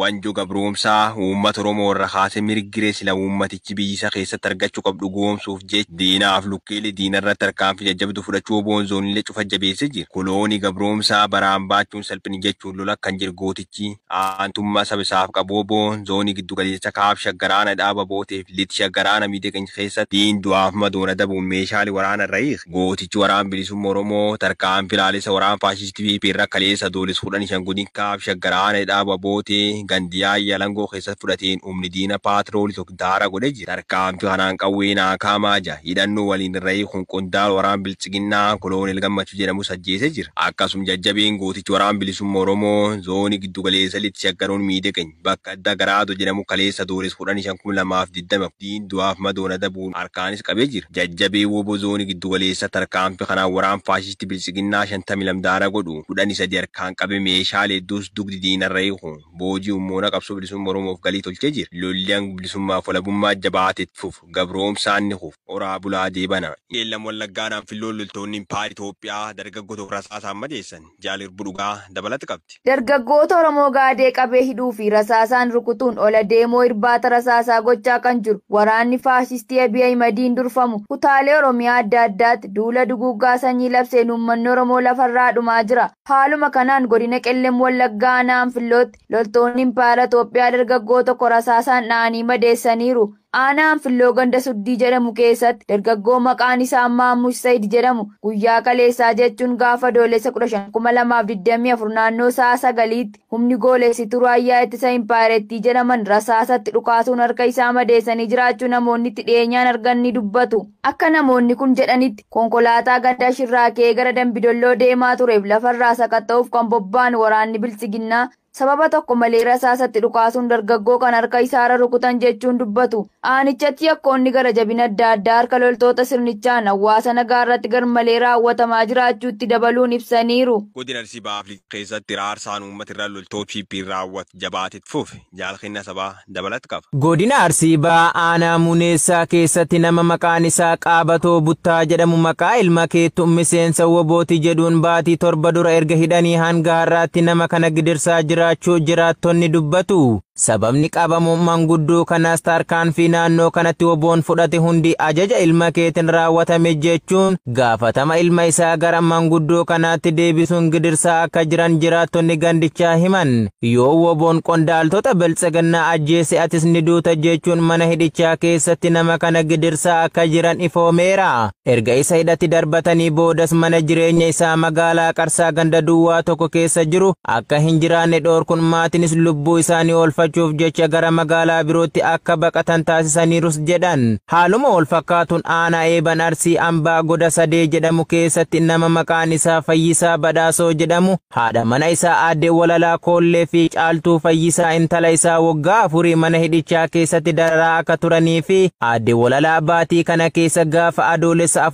Wanjoo gabroomsaa uummata Oromoo irra kaasee mirgiree sila uummatichi biyya isaa keessatti argachuu qabdu goomsuuf jecha diinaaf lukkeelee diinarra tarkaanfii jajjabdu fudhachuu boonzoonillee cufa jabeessee jira. Koloonii gabroomsaa baraan baachuun salphini jechuun lola kan jiru gootichi aantummaa saba isaaf qabu boonzoonii giddu galeessa kaab shaggaraana dhaaba booteef litti shaggaraana miidhagina keessatti diin du'aaf madoona dabuun meeshaalee waraana irra hiike. Gootichi waraan bilisummaa Oromoo tarkaanfii ilaalisa waraan faashistii fi irra kaleessa doolis 15 godin kaab shaggaraana dhaaba bootee gandiyaa yaalangoo keessatti fudhateen humni diina paatroolii tokko daara godhee jira. Tarkaanfii kanaan qawwee naakaamaa jira. Hidhannoo waliin irra hiikuun qondaala waraan bilchiginnaa Kolooneel Gammachuu jedhamu ajjeesee jira. Akkasuma jajjabeen gootichi waraan bilisummaa Oromoo zoonii giddu galeessa litti shaggaroon miidhagina bakka adda garaado jedhamu kaleessa dooles 15,220 diin du'aaf madoona dabuun harkaanis qabee jira. Jajjabee woboo zoonii giddu galeessa tarkaanfii kanaan waraan faashistii bilchiginnaa 52 daara godhu 13 harkaan qabe meeshaalee hedduus dugdi diinarra hiikuun boojii ummoona qabsoo bilisummaa Oromoof galii tolchee jira. Lolliin bilisummaaf walabummaa jabaateef fuuf gabroomsaan ni huuf oraa bulaa deebana. Eellam wallaggaadhaan filloon loltoonni impaayera Itoophiyaa dargaggoota rasaasaan madeessan jaalir budhugaa dabalata qabdi. Dargaggoota Oromoo gaadee qabee hidhuu fi rasaasaan rukutuun ola deemoo irbaata rasaasaa gochaa kan jiru waraanni faashistii Abiy Ahimadiin durfamu kutaalee Oromiyaa adda addaatti duula duguggaa sanyii labseen uummanni Oromoo lafarraa dhumaa jira. Haaluma kanaan godina Qellem Wallaggaa aanaan fillootti loltoonni impaayera Itoophiyaa dargaggoota rasaasaan dha'anii madeessaniiru. Aanaan filloo ganda suddii jedhamu keessatti dargaggoo maqaan isaa Maamush Said jedhamu guyyaa kaleessaa jechuun gaafa adoolessa 15/2024 naannoo sa'a 9tti humni goolessituu raayyaa ittisa impaayerettii jedhaman rasaasatti dhukaasuun harka isaa madeessanii jiraachuu namoonni itti dhiyeenyaan argan ni dubbatu. Akka namoonni kun jedhanitti konkolaataa ganda Shirraakee gara Dambidolloo deemaa tureef lafarraa sakatta'uuf kan bobba'an waraanni bilchiginnaa sababa tokko malee rasaasatti dhukaasuun dargaggoo kan harka isaarra rukutan jechuun dubbatu. Aanichatti yakkoonni gara jabina adda addaa harka loltoota sirnichaan hawaasa nagaa irratti garmalee raawwatamaa jiraachuutti dabaluun ibsaniiru. Godina Arsii Bahaa keessatti raarsaan uummata irra loltoota fi raawwatu jabaateef fufe jaalkenna sabaa dabalata qaba. Godina Arsii Bahaa aanaa Muneessaa keessatti nama maqaan isaa Qaabatoo Buttaa jedhamu maqaa ilma keettu miseensa wobootii jedhuun baatii 7 dura erga hidhanii hanga har'aatti nama kana gidirsaa jiraachuu jiraattonni dubbatu. Sababni qabamuu manguddoo kanaas tarkaanfii naannoo kanatti woboon fudhate hundi ajaja ilma keetiin raawwatame jechuun gaafatama ilma isaa gara manguddoo kanaatti deebisuun gidirsaa akka jiran jiraattonni gandichaa himan. Yoo woboon qondaaltota biltsiginnaa ajjeese atis ni duuta jechuun mana hidhichaa keessatti nama kana gidirsaa akka jiran ifoomeera. Erga isa hidhatti darbatanii boodas mana jireenya isaa magaalaa Qarsaa ganda duwwaa tokko keessa jiru akka hin jiraanne dhoorkuun maatiinis lubbuu isaanii oolfachuuf jecha gara magaalaa birootti akka baqatan taasisaniirus jedhan. Haaluma wal fakkaatuun aanaa Eeban Arsii Ambaa Goda Sadee jedhamu keessatti nama maqaan isaa Fayyisaa Badhaasoo jedhamu haadha mana isaa aadde Walalaa Koollee fi Caaltuu Fayyisaa intala isaa waggaa 4 mana hidhichaa keessatti dararaa akka turanii fi aadde Walalaa baatii kana keessa gaafa adoolessa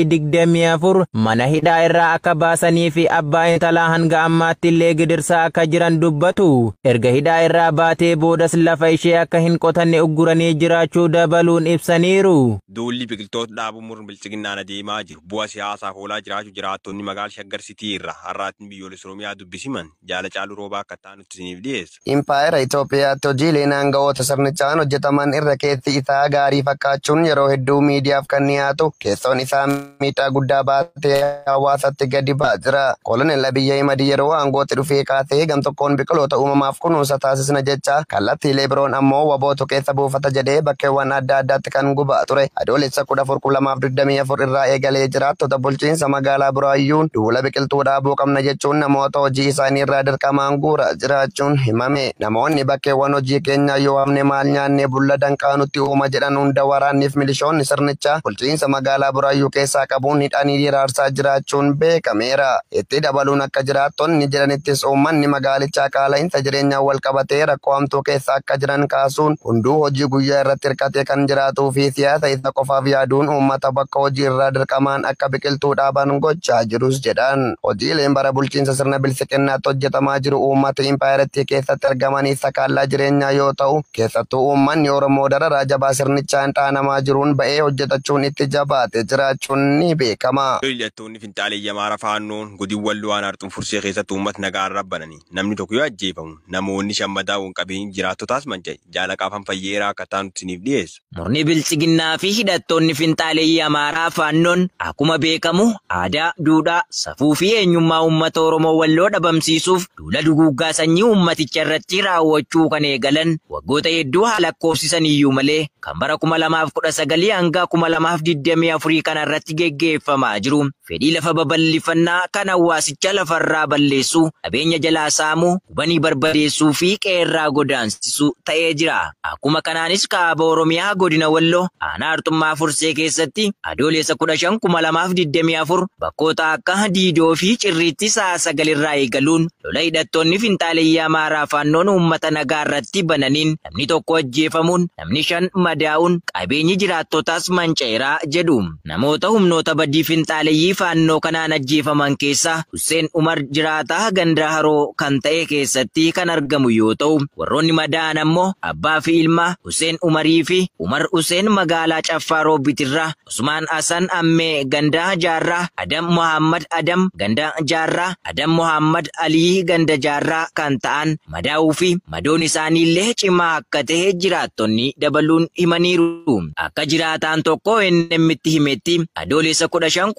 2024 mana hidhaa irraa akka baasanii fi abbaa intalaa hanga ammaatti illee gidirsaa akka jiran dubbatu. Erga hidhaa irraa baatee boodas lafa ishee akka hin qotanne ugguranii jiraachuu dabaluun ibsaniiru. Duulli biqiltoota dhaabuu murna bilchiginnaan adeemaa jiru. Bu'aa siyaasaaf oolaa jiraachuu jiraattonni magaalaa Shaggar Sitii irraa har'aatti biyyoolessa Oromiyaa dubbisiman jaala caaluu roobaa akka ta'an nutti isiniif dhiyeessa. Impaayera Itoophiyaatti hojiileen aangawoota sirnichaan hojjetaman irra keessi isaa gaarii fakkaachuun yeroo hedduu miidiyaaf kan dhiyaatu keessoon isaa miidhaa guddaa baatee hawaasatti gadi ba'aa jira. Koloneel Abiy Ahimad yeroo aangootti dhufee kaasee gamtokkoon biqiloota uumamaaf kunuunsa taasisna jecha kallattiilee biroon ammoo wabootu keessa buufata jedhee bakkeewwan adda addaatti kan gubaa ture. Adoolessa 14/2024 irraa eegalee jiraattota bulchiinsa magaalaa Buraayyuun duula biqiltuu dhaabuu qabna jechuun namoota hojii isaanii irraa dirqamaan guuraa jiraachuun himame. Namoonni bakkeewwan hojii keenyaa yoo hamne maal nyaannee bulla danqaa nutti uuma jedhan hunda waraanniif milishoonni sirnichaa bulchiinsa magaalaa Buraayyuu keessaa qabuun hidhanii diraarsaa jiraachuun beekameera. Itti dabaluun akka jiraattonni jedhanittis uummanni magaalichaa qaala'insa jireenyaa wal qabatee rakkoo hamtuu keessa akka jiran kaasuun hunduu hojii guyyaa irratti hirkatee kan jiraatuu fi siyaasa isa qofaaf yaaduun uummata bakka hojii irraa dirqamaan akka biqiltuu dhaaban gochaa jirus jedhan. Hojiileen bara bulchiinsa sirna biltsiginnaatti hojjetamaa jiru uummata impaayerettii keessatti argamanii sakaallaa jireenyaa yoo ta'u keessattuu uummanni Oromoo dararaa jabaa sirnichaan dhaanamaa jiruun ba'ee hojjetachuun itti jabaate jiraachuun ni beekama. Hojjettoonni finxaalee Amaara faannoon godina Walloo Arxum Fursee keessatti uummata nagaa rabbananii namni tokko yoo ajjeefamu namoonni 5 madaa'uun qabeenyi jiraattotaas manca'e. Jaalaqaafan fayyeeraa akka ta'an isiniif dhiyeessa. Murni bilchiginnaa fi hidhattoonni finxaaleeyyii Amaaraa faannoon akkuma beekamu aadaa, duudhaa, safuu fi eenyummaa uummata Oromoo Walloo dhabamsiisuuf duula duguuggaa sanyii uummaticha irratti raawwachuu kan eegalan waggoota hedduu haala lakkoofsisan iyyuu malee kan bara 2019 hanga 2024 kana irratti geggeeffamaa jiru. Fedhii lafa babal'ifannaa kan hawaasicha lafarraa balleessuu, qabeenya jalaa saamuu, hubanii barbadeessuu fi qeerraa godaansisuu ta'ee jira. Akkuma kanaanis kaaba Oromiyaa godina Walloo aanaa Arxummaa Fursee keessatti adoolessa 15 2024 bakkoota akka Diidoo fi Cirriitti sa'a 9 irraa eegaluun lola hidhattoonni finxaaleeyyii Amaaraa faannoon uummata nagaa irratti bananiin namni tokko ajjeefamuun namni 5 madaa'uun qabeenyi jiraattotaas manca'eeraa jedhu. Namoota humnoota badii finxaaleeyyii faannoo kanaan ajjeefaman keessaa Hussein Umar jiraataa ganda haroo kan ta'e keessatti kan argamu yoo ta'u, warroonni madaa'an ammoo abbaa fi ilma Hussein Umarii fi Umar Hussein magaalaa Caffaa Roobbitirraa, Usmaan Hasan Ammee ganda Jaarraa, Adam Muhammad Adam ganda Jaarraa, Adam Muhammad Alii ganda Jaarraa kan ta'an madaa'uu fi madoon isaaniillee cimaa akka ta'e jiraattonni dabaluun himaniiru. Akka jiraataan tokko NM'tti himetti adoolessa 15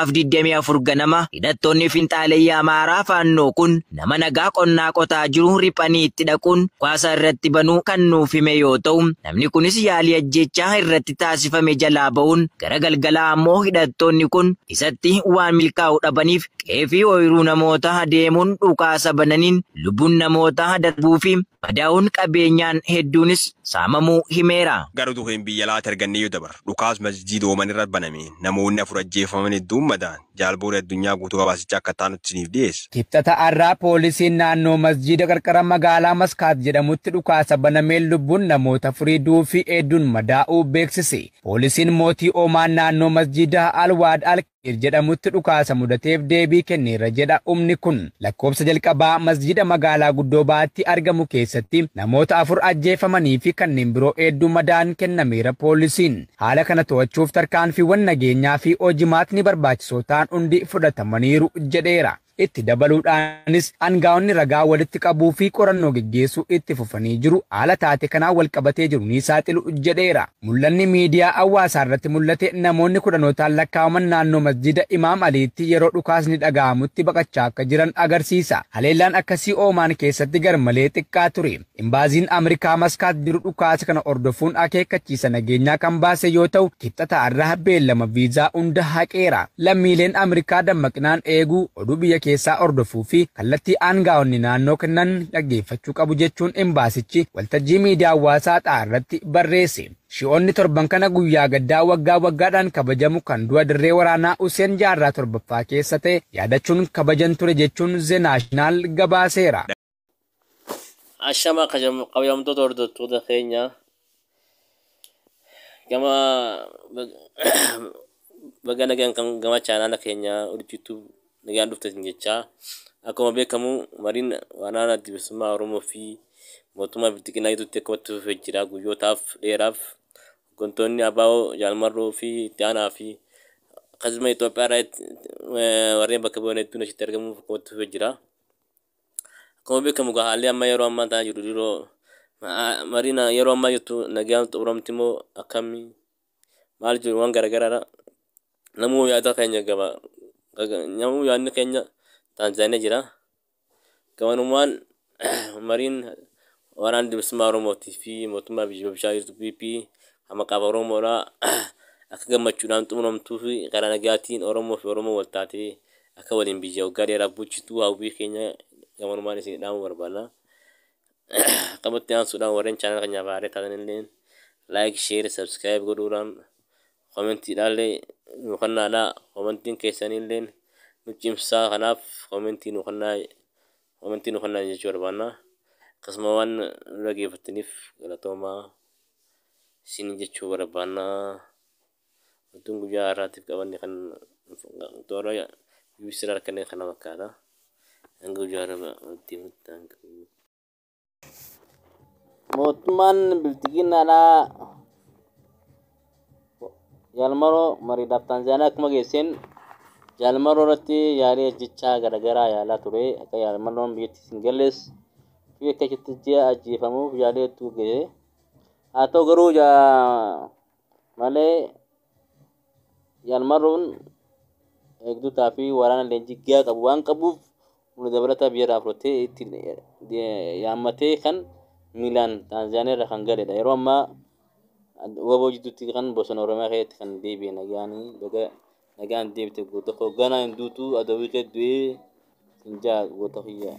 2024 ganama hidhattoonni finxaaleeyyii Amaaraa faannoo kun nama nagaa qonnaa qotaa jiru riphanii itti dhaquun kwaasa irratti banuu kan nuuf hime yoo ta'u, namni kunis yaalii ajjechaa irratti taasifame jalaa ba'uun gara galgalaa ammoo hidhattoonni kun isatti waan milkaa'uu dhabaniif qe'ee fi ooyiruu namoota deemuun dhukaasa bananiin lubbuun namoota darbuu fi madaa'uun qabeenyaan hedduunis saamamuu himeera. Gara duheen biyya laata ergannee yoo dabar dhukaas masjiida Ooman irratti baname namoonni 4 ajjeefaman hedduun madaa'an. Jaalboora addunyaa guutuu gabaasicha akka ta'an isiniif dhiyeessa. Kibxata har'aa poolisiin naannoo masjiida qarqara magaalaa Maskaat jedhamutti dhukaasa banameen lubbuun namoota 4 du'uu fi hedduun madaa'uu beeksise. Poolisiin mootii Oomaan naannoo masjiida Alwaad Alkiir jedhamutti dhukaasa mudateef deebii kenneera jedha. Humni kun lakkoofsa jalqabaa masjiida magaalaa guddoo baatti argamu keessatti namoota 4 ajjeefamanii fi kanneen biroo hedduu madaa'an kennameera. Poolisiin haala kana to'achuuf tarkaanfiiwwan nageenyaa fi hojimaatni barbaachisoo ta'an hundi fudhatamaniiru jedheera. Itti dabaluudhaanis aangaa'onni ragaa walitti qabuu fi qorannoo geggeessuu itti fufanii jiru. Haala taate kanaa wal qabatee jiru ni saaxilu jedheera. Mul'anni miidiyaa hawaasaa irratti mul'ate namoonni 10 lakkaa'aman naannoo masjiida Imaam Aliitti yeroo dhukaasni dhaga'amutti baqachaa akka jiran agarsiisa. Haleellaan akkasii Oomaan keessatti garmalee xiqqaa ture. Imbaaziin Ameerikaa Maskaat jiru dhukaasa kana hordofuun akeekkachiisa nageenyaa kan baase yoo ta'u, kibxata har'aa beellama viizaa hunda haqeera. Lammiileen Ameerikaa dammaqinaan eeguu oduu biyya keessaa hordofuu fi kallattii aangaa'onni naannoo kennan dhaggeeffachuu qabu jechuun imbaasichi waltajjii miidiyaa hawaasaa irratti barreesse. Shi'oonni torban kana guyyaa gaddaa waggaa waggaadhaan kabajamu kan du'a dirree waraanaa Huseen Jaarraa 7ffaa keessa ta'e yaadachuun kabajan ture jechuun The National gabaaseera. Ashama kabajamtoota hordoftoota keenya gama baga nagaan kan gama chaanaala keenya hojjetu nagaan dhuftan jechaa akkuma beekamu mariin waraana adda bilisummaa Oromoo fi mootummaa bilxiginaa gidduutti akka walitti fufee jira guyyootaaf dheeraaf. Hooggantoonni ABO Jaalmarroo fi itti aanaa fi akkasuma Itoophiyaa warreen bakka bu'an hedduun achitti argamuuf akka walitti fufee jira. Akkuma beekamu haalli amma yeroo ammaa ta'aa jiru yeroo mariin yeroo ammaa jettu nagaan xumuramti moo akkamii maal jiru waan garaagaraadha. Namuu yaada keenya gaba namuu yaadni keenya Tanzaaniyaa jira. Gabanumaan mariin waraana bilisummaa Oromootii fi mootummaa biyya bishaa jirtu PP maqaa Oromoodhaa akka gammachuudhaan xumuramtuu fi karaa nagaatiin Oromoo fi Oromoo wal taatee akka waliin biyya waggaa dheeraaf bulchituu hawwii keenya gabanumaan isin dhaamu barbaada. Qabatti aansuudhaan warreen chaanal keenyaaf haaraa taatan illee like, share, subscribe godhuudhaan koomentiidhaallee nu kennaadhaa. Koomentiin keessanillee nu cimsaa. Kanaaf koomentii nu kennaa jechuu barbaanna. Akkasuma waan nu dhaggeeffattaniif galatoomaa isin jechuu barbaanna. Wantoonni guyyaa har'aatiif qabanne kan toora BBC kanneen kana fakkaata. Hanga guyyaa har'aatti mootummaan bilxiginnaadhaa Jaalmarroo mariidhaaf Tanzaaniyaa akkuma geesseen Jaalmarroo irratti yaalii ajjechaa garaagaraa yaalaa ture. Akka Jaalmarroon biyyattii hin gallees fi akkasitti ji'a ajjeefamuuf yaaleetu ga'e. Haa ta'u garuu jaa malee yaalmarroon eegdotaa fi waraana leenjii gahaa qabu waan qabuuf humna dabalataa biyya fudhatee itti yaammatee kan miilaan Taanzaaniyaa irra kan galedha. Yeroo ammaa waboo jidduutti kan bosona Oromiyaa keessatti kan deebi'e nagaan deebite goota hoogganaa hin duutu adawii kee du'ee hin jaa goota hiyyaa.